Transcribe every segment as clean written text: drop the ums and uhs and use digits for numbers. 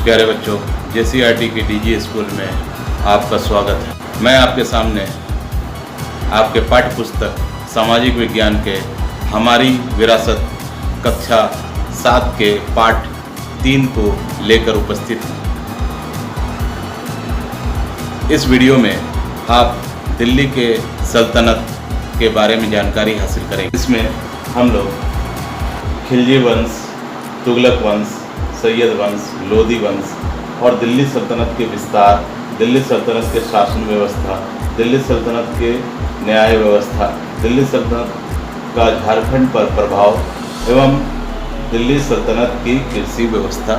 प्यारे बच्चों, JCRT के DG स्कूल में आपका स्वागत है। मैं आपके सामने आपके पाठ्य पुस्तक सामाजिक विज्ञान के हमारी विरासत कक्षा 7 के पाठ 3 को लेकर उपस्थित हूँ। इस वीडियो में आप दिल्ली के सल्तनत के बारे में जानकारी हासिल करेंगे। इसमें हम लोग खिलजी वंश, तुगलक वंश, सैयद वंश, लोदी वंश और दिल्ली सल्तनत के विस्तार, दिल्ली सल्तनत के शासन व्यवस्था, दिल्ली सल्तनत के न्याय व्यवस्था, दिल्ली सल्तनत का झारखंड पर प्रभाव एवं दिल्ली सल्तनत की कृषि व्यवस्था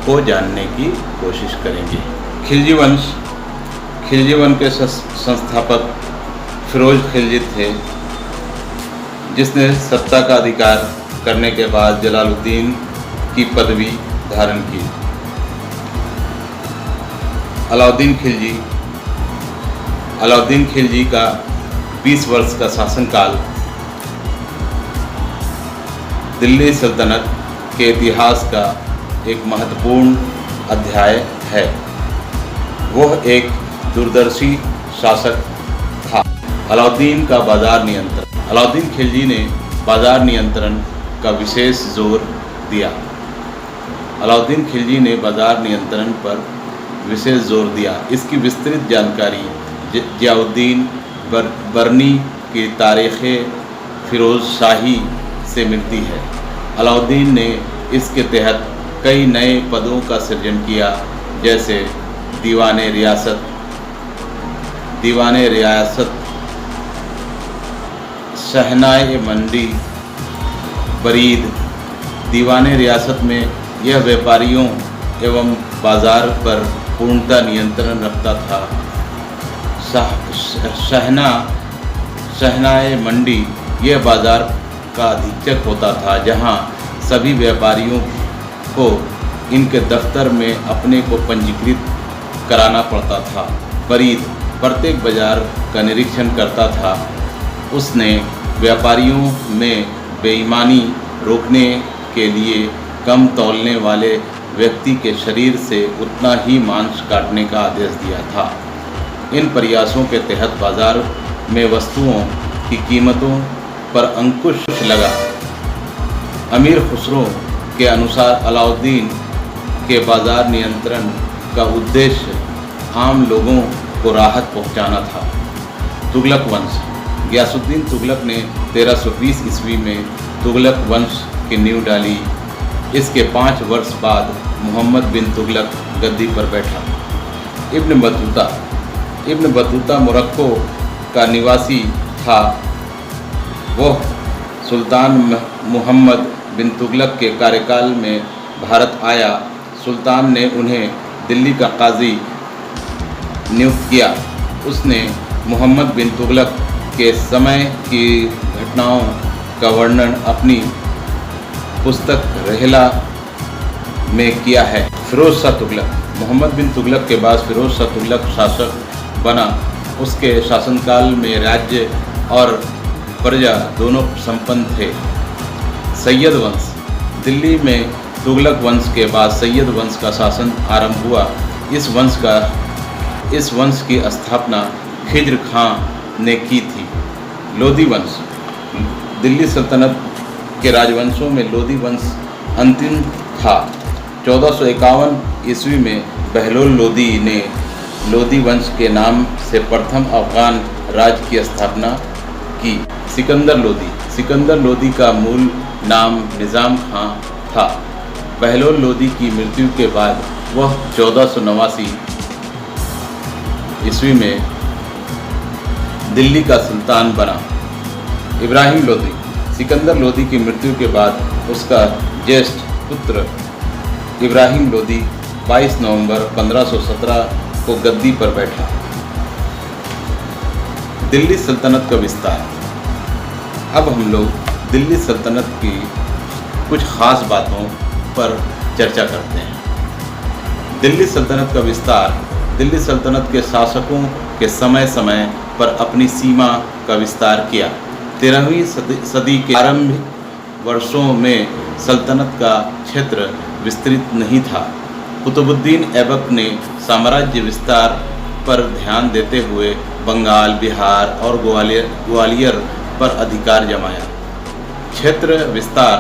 को जानने की कोशिश करेंगे। खिलजी वंश के संस्थापक फिरोज खिलजी थे, जिसने सत्ता का अधिकार करने के बाद जलालुद्दीन की पदवी धारण की। अलाउद्दीन खिलजी का 20 वर्ष का शासनकाल दिल्ली सल्तनत के इतिहास का एक महत्वपूर्ण अध्याय है। वह एक दूरदर्शी शासक था। अलाउद्दीन खिलजी ने बाजार नियंत्रण का विशेष जोर दिया। अलाउद्दीन खिलजी ने बाजार नियंत्रण पर विशेष जोर दिया। इसकी विस्तृत जानकारी जियाउद्दीन बरनी की तारीख़ फिरोज शाही से मिलती है। अलाउद्दीन ने इसके तहत कई नए पदों का सृजन किया, जैसे दीवाने रियासत, शहनाए मंडी, बरीद। दीवाने रियासत में यह व्यापारियों एवं बाज़ार पर पूर्णतः नियंत्रण रखता था। शहनाए मंडी यह बाज़ार का अधीक्षक होता था, जहां सभी व्यापारियों को इनके दफ्तर में अपने को पंजीकृत कराना पड़ता था। बरीद प्रत्येक बाज़ार का निरीक्षण करता था। उसने व्यापारियों में बेईमानी रोकने के लिए कम तौलने वाले व्यक्ति के शरीर से उतना ही मांस काटने का आदेश दिया था। इन प्रयासों के तहत बाजार में वस्तुओं की कीमतों पर अंकुश लगा। अमीर खुसरो के अनुसार अलाउद्दीन के बाजार नियंत्रण का उद्देश्य आम लोगों को राहत पहुंचाना था। तुगलक वंश। गियासुद्दीन तुगलक ने 1320 ईस्वी में तुगलक वंश की नींव डाली। इसके 5 वर्ष बाद मोहम्मद बिन तुगलक गद्दी पर बैठा। इब्न बतूता मोरक्को का निवासी था। वह सुल्तान मोहम्मद बिन तुगलक के कार्यकाल में भारत आया। सुल्तान ने उन्हें दिल्ली का काजी नियुक्त किया। उसने मोहम्मद बिन तुगलक के समय की घटनाओं का वर्णन अपनी पुस्तक रहला में किया है। फिरोज शाह तुगलक। मोहम्मद बिन तुगलक के बाद फिरोज शाह तुगलक शासक बना। उसके शासनकाल में राज्य और प्रजा दोनों संपन्न थे। सैयद वंश। दिल्ली में तुगलक वंश के बाद सैयद वंश का शासन आरंभ हुआ। इस वंश की स्थापना खिज्र खां ने की थी। लोदी वंश। दिल्ली सल्तनत के राजवंशों में लोदी वंश अंतिम था। 1451 ईस्वी में बहलोल लोदी ने लोदी वंश के नाम से प्रथम अफगान राज्य की स्थापना की। सिकंदर लोदी का मूल नाम निज़ाम खां था। बहलोल लोदी की मृत्यु के बाद वह 1489 ईस्वी में दिल्ली का सुल्तान बना। इब्राहिम लोदी। सिकंदर लोदी की मृत्यु के बाद उसका ज्येष्ठ पुत्र इब्राहिम लोदी 22 नवंबर 1517 को गद्दी पर बैठा। दिल्ली सल्तनत का विस्तार। अब हम लोग दिल्ली सल्तनत की कुछ खास बातों पर चर्चा करते हैं। दिल्ली सल्तनत का विस्तार। दिल्ली सल्तनत के शासकों के समय समय पर अपनी सीमा का विस्तार किया। 13वीं सदी के आरंभिक वर्षों में सल्तनत का क्षेत्र विस्तृत नहीं था। कुतुबुद्दीन ऐबक ने साम्राज्य विस्तार पर ध्यान देते हुए बंगाल, बिहार और ग्वालियर पर अधिकार जमाया। क्षेत्र विस्तार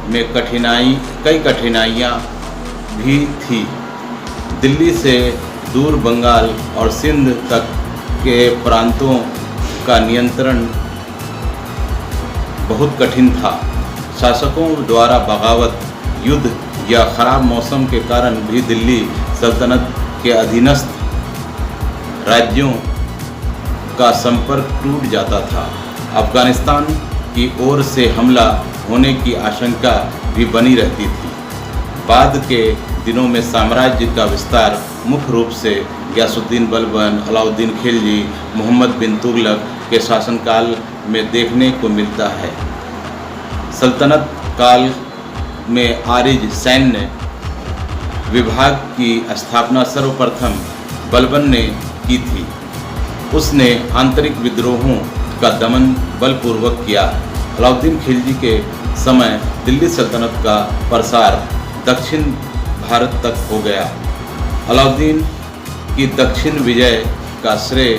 में कई कठिनाइयाँ भी थी। दिल्ली से दूर बंगाल और सिंध तक के प्रांतों का नियंत्रण बहुत कठिन था। शासकों द्वारा बगावत, युद्ध या खराब मौसम के कारण भी दिल्ली सल्तनत के अधीनस्थ राज्यों का संपर्क टूट जाता था। अफगानिस्तान की ओर से हमला होने की आशंका भी बनी रहती थी। बाद के दिनों में साम्राज्य का विस्तार मुख्य रूप से गयासुद्दीन बलबन, अलाउद्दीन खिलजी, मोहम्मद बिन तुगलक के शासनकाल में देखने को मिलता है। सल्तनत काल में आरिज सैन्य विभाग की स्थापना सर्वप्रथम बलबन ने की थी। उसने आंतरिक विद्रोहों का दमन बलपूर्वक किया। अलाउद्दीन खिलजी के समय दिल्ली सल्तनत का प्रसार दक्षिण भारत तक हो गया। अलाउद्दीन की दक्षिण विजय का श्रेय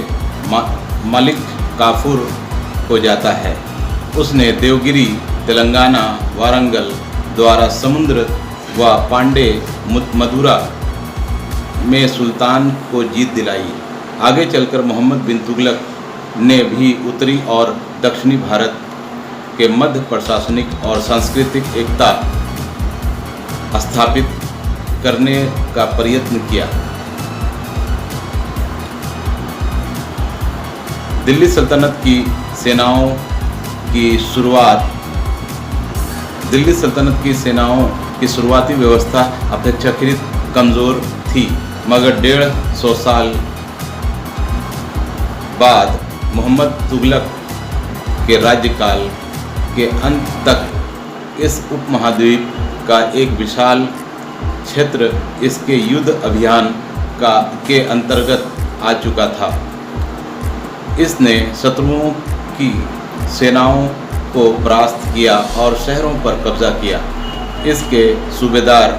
मलिक काफूर को जाता है। उसने देवगिरी, तेलंगाना, वारंगल द्वारा समुद्र व पांडे मदुरा में सुल्तान को जीत दिलाई। आगे चलकर मोहम्मद बिन तुगलक ने भी उत्तरी और दक्षिणी भारत के मध्य प्रशासनिक और सांस्कृतिक एकता स्थापित करने का प्रयत्न किया। दिल्ली सल्तनत की सेनाओं की शुरुआती व्यवस्था अपेक्षाकृत कमज़ोर थी, मगर 150 साल बाद मोहम्मद तुगलक के राज्यकाल के अंत तक इस उपमहाद्वीप का एक विशाल क्षेत्र इसके युद्ध अभियान के अंतर्गत आ चुका था। इसने शत्रुओं की सेनाओं को परास्त किया और शहरों पर कब्जा किया। इसके सूबेदार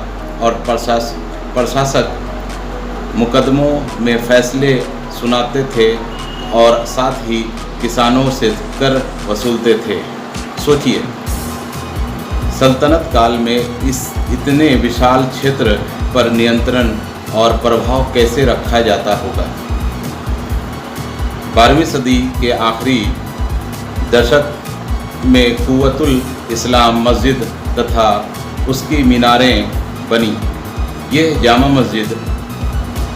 और प्रशासक मुकदमों में फैसले सुनाते थे और साथ ही किसानों से कर वसूलते थे। सोचिए, सल्तनत काल में इस इतने विशाल क्षेत्र पर नियंत्रण और प्रभाव कैसे रखा जाता होगा। 12वीं सदी के आखिरी दशक में कुव्वतुल इस्लाम मस्जिद तथा उसकी मीनारें बनी। यह जामा मस्जिद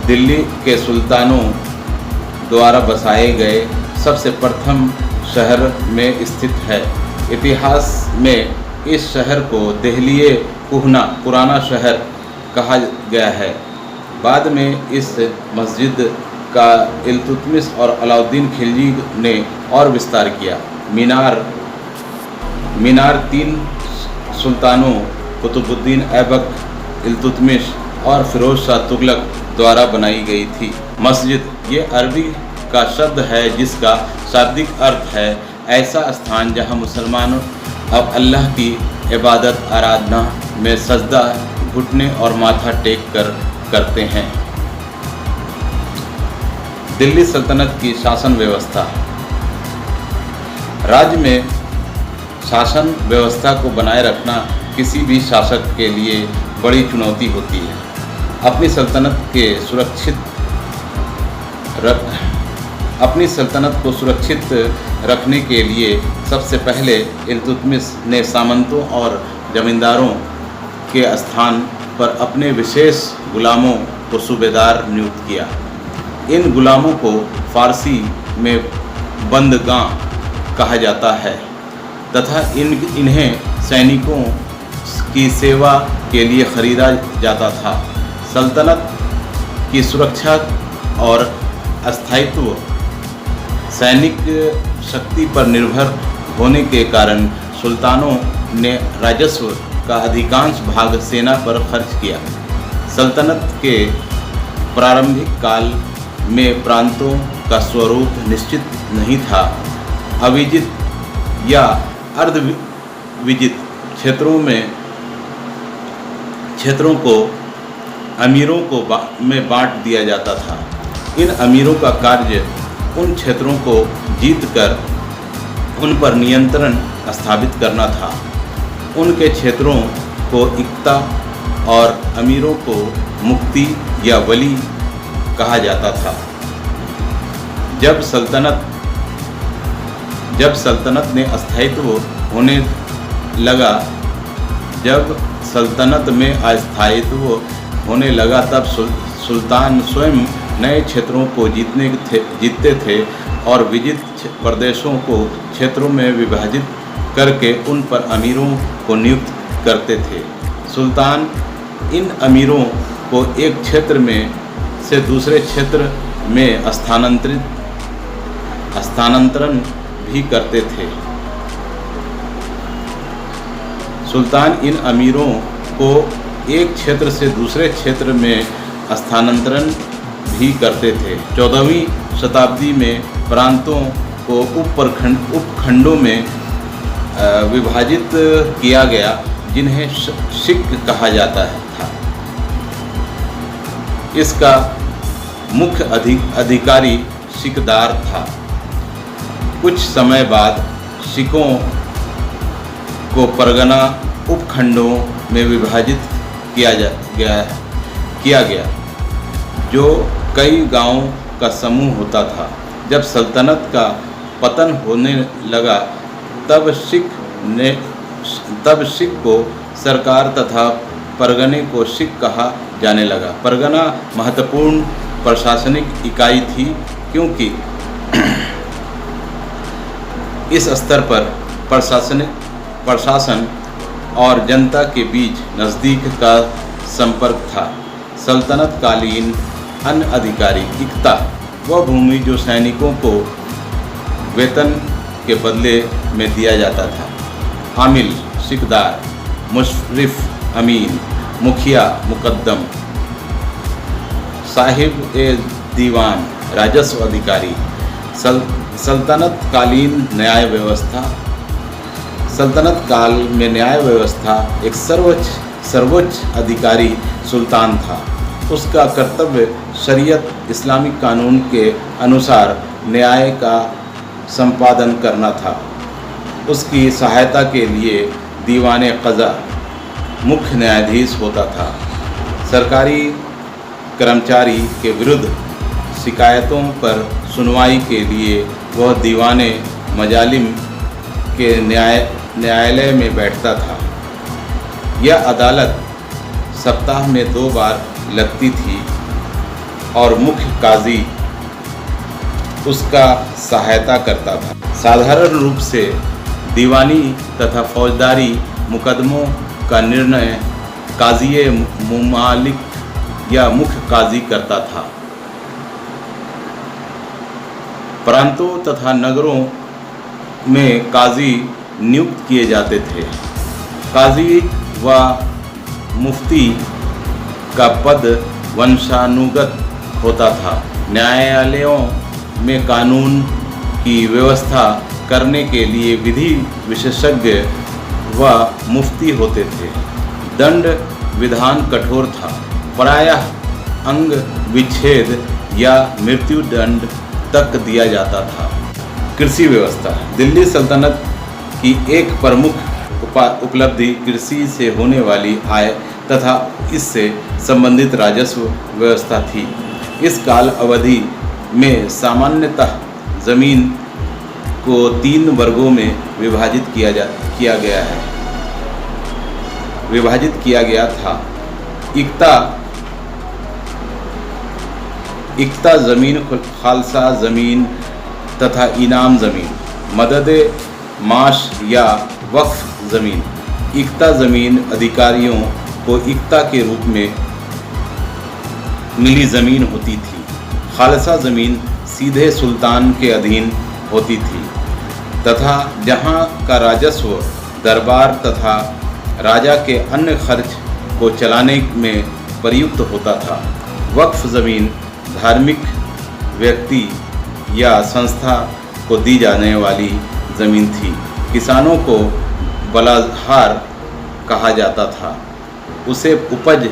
दिल्ली के सुल्तानों द्वारा बसाए गए सबसे प्रथम शहर में स्थित है। इतिहास में इस शहर को देहलिए कुहना पुराना शहर कहा गया है। बाद में इस मस्जिद का इल्तुतमिश और अलाउद्दीन खिलजी ने और विस्तार किया। मीनार 3 सुल्तानों कुतुबुद्दीन ऐबक, इल्तुतमिश और फिरोज शाह तुगलक द्वारा बनाई गई थी। मस्जिद ये अरबी का शब्द है जिसका शाब्दिक अर्थ है ऐसा स्थान जहां मुसलमान अब अल्लाह की इबादत आराधना में सजदा, घुटने और माथा टेक कर करते हैं। दिल्ली सल्तनत की शासन व्यवस्था। राज्य में शासन व्यवस्था को बनाए रखना किसी भी शासक के लिए बड़ी चुनौती होती है। अपनी सल्तनत को सुरक्षित रखने के लिए सबसे पहले इल्तुतमिश ने सामंतों और जमींदारों के स्थान पर अपने विशेष गुलामों को सूबेदार नियुक्त किया। इन गुलामों को फारसी में बंदगां कहा जाता है तथा इन्हें सैनिकों की सेवा के लिए खरीदा जाता था। सल्तनत की सुरक्षा और अस्थायित्व सैनिक शक्ति पर निर्भर होने के कारण सुल्तानों ने राजस्व का अधिकांश भाग सेना पर खर्च किया। सल्तनत के प्रारंभिक काल में प्रांतों का स्वरूप निश्चित नहीं था। अविजित या अर्धविजित क्षेत्रों को अमीरों को में बांट दिया जाता था। इन अमीरों का कार्य उन क्षेत्रों को जीतकर उन पर नियंत्रण स्थापित करना था। उनके क्षेत्रों को इक्ता और अमीरों को मुक्ति या वली कहा जाता था। जब सल्तनत में अस्थायित्व होने लगा तब सुल्तान स्वयं नए क्षेत्रों को जीतते थे और विजित प्रदेशों को क्षेत्रों में विभाजित करके उन पर अमीरों को नियुक्त करते थे। सुल्तान इन अमीरों को एक क्षेत्र में से दूसरे क्षेत्र में स्थानांतरण भी करते थे। सुल्तान इन अमीरों को एक क्षेत्र से दूसरे क्षेत्र में स्थानांतरण भी करते थे। 14वीं शताब्दी में प्रांतों को उपखंडों में विभाजित किया गया, जिन्हें शिक कहा जाता था। इसका मुख्य अधिकारी शिकदार था। कुछ समय बाद शिकों को परगना उपखंडों में विभाजित किया गया, जो कई गांवों का समूह होता था। जब सल्तनत का पतन होने लगा तब शिक को सरकार तथा परगने को शिक कहा जाने लगा। परगना महत्वपूर्ण प्रशासनिक इकाई थी, क्योंकि इस स्तर पर प्रशासन और जनता के बीच नज़दीक का संपर्क था। सल्तनत कालीन अन्य अधिकारी इक्ता वह भूमि जो सैनिकों को वेतन के बदले में दिया जाता था। आमिल शिकदार, मुशरिफ अमीन, मुखिया मुकद्दम, साहिब ए दीवान राजस्व अधिकारी। सल्तनत काल में न्याय व्यवस्था एक सर्वोच्च अधिकारी सुल्तान था। उसका कर्तव्य शरीयत इस्लामिक कानून के अनुसार न्याय का संपादन करना था। उसकी सहायता के लिए दीवाने क़ज़ा मुख्य न्यायाधीश होता था। सरकारी कर्मचारी के विरुद्ध शिकायतों पर सुनवाई के लिए वह दीवाने मजालिम के न्यायालय में बैठता था। यह अदालत सप्ताह में 2 बार लगती थी और मुख्य काजी उसका सहायता करता था। साधारण रूप से दीवानी तथा फौजदारी मुकदमों का निर्णय काज़ी मुमालिक या मुख्य काजी करता था। प्रांतों तथा नगरों में काजी नियुक्त किए जाते थे। काजी व मुफ्ती का पद वंशानुगत होता था। न्यायालयों में कानून की व्यवस्था करने के लिए विधि विशेषज्ञ व मुफ्ती होते थे। दंड विधान कठोर था, प्रायः अंग विच्छेद या मृत्यु दंड तक दिया जाता था। कृषि व्यवस्था दिल्ली सल्तनत की एक प्रमुख उपलब्धि कृषि से होने वाली आय तथा इससे संबंधित राजस्व व्यवस्था थी। इस काल अवधि में सामान्यतः जमीन को 3 वर्गों में विभाजित किया गया था। इक्ता ज़मीन, खालसा ज़मीन तथा इनाम ज़मीन, मदद माश या वक्फ ज़मीन। इक्ता ज़मीन अधिकारियों को इक्ता के रूप में मिली ज़मीन होती थी। खालसा ज़मीन सीधे सुल्तान के अधीन होती थी तथा जहां का राजस्व दरबार तथा राजा के अन्य खर्च को चलाने में प्रयुक्त होता था। वक्फ ज़मीन धार्मिक व्यक्ति या संस्था को दी जाने वाली ज़मीन थी। किसानों को बलाहार कहा जाता था। उसे उपज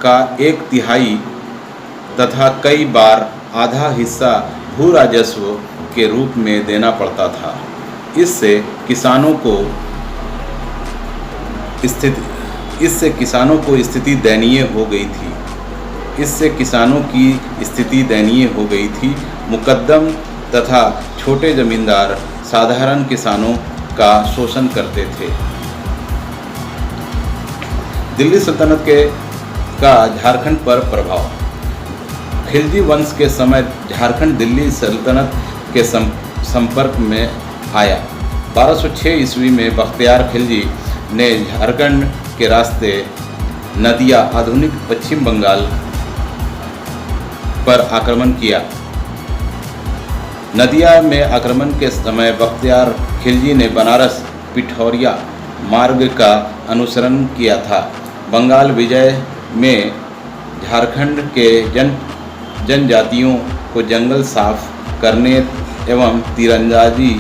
का 1/3 तथा कई बार आधा हिस्सा भू राजस्व के रूप में देना पड़ता था। इससे किसानों की स्थिति दयनीय हो गई थी। मुकद्दम तथा छोटे जमींदार साधारण किसानों का शोषण करते थे। दिल्ली सल्तनत का झारखंड पर प्रभाव। खिलजी वंश के समय झारखंड दिल्ली सल्तनत के संपर्क में आया। 1206 ईस्वी में बख्तियार खिलजी ने झारखंड के रास्ते नदिया आधुनिक पश्चिम बंगाल पर आक्रमण किया। नदिया में आक्रमण के समय बख्तियार खिलजी ने बनारस पिठौरिया मार्ग का अनुसरण किया था। बंगाल विजय में झारखंड के जनजातियों को जंगल साफ करने एवं तीरंदाजी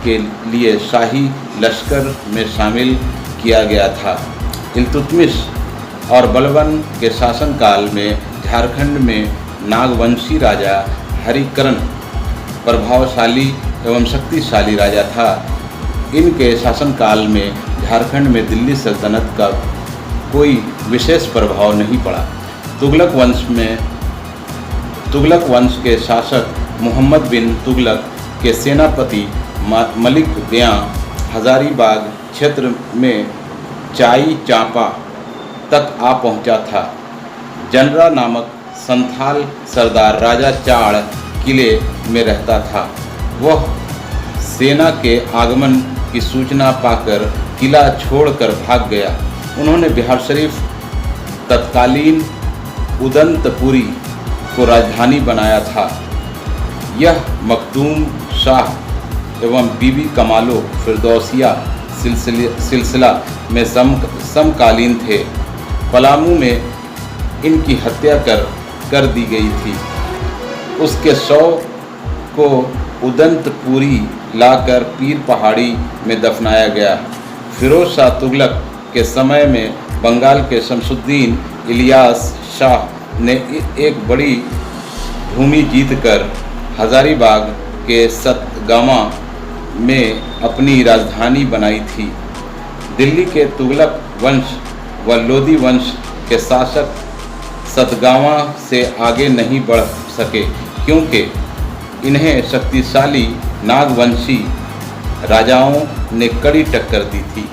के लिए शाही लश्कर में शामिल किया गया था। इल्तुतमिश और बलबन के शासनकाल में झारखंड में नागवंशी राजा हरिकरण प्रभावशाली एवं शक्तिशाली राजा था। इनके शासनकाल में झारखंड में दिल्ली सल्तनत का कोई विशेष प्रभाव नहीं पड़ा। तुगलक वंश के शासक मोहम्मद बिन तुगलक के सेनापति मलिक ब्यां हजारीबाग क्षेत्र में चाई चांपा तक आ पहुंचा था। जनरा नामक संथाल सरदार राजा चाड़ किले में रहता था। वह सेना के आगमन की सूचना पाकर किला छोड़कर भाग गया। उन्होंने बिहार शरीफ तत्कालीन उदंतपुरी को राजधानी बनाया था। यह मखदूम शाह एवं बीबी कमालो फिरदौसिया सिलसिला में समकालीन थे। पलामू में इनकी हत्या कर दी गई थी। उसके शव को उदंतपुरी लाकर पीर पहाड़ी में दफनाया गया। फिरोज शाह तुगलक के समय में बंगाल के शमसुद्दीन इलियास शाह ने एक बड़ी भूमि जीतकर हजारीबाग के सतगावा में अपनी राजधानी बनाई थी। दिल्ली के तुगलक वंश व लोदी वंश के शासक सतगावा से आगे नहीं बढ़ सके, क्योंकि इन्हें शक्तिशाली नागवंशी राजाओं ने कड़ी टक्कर दी थी।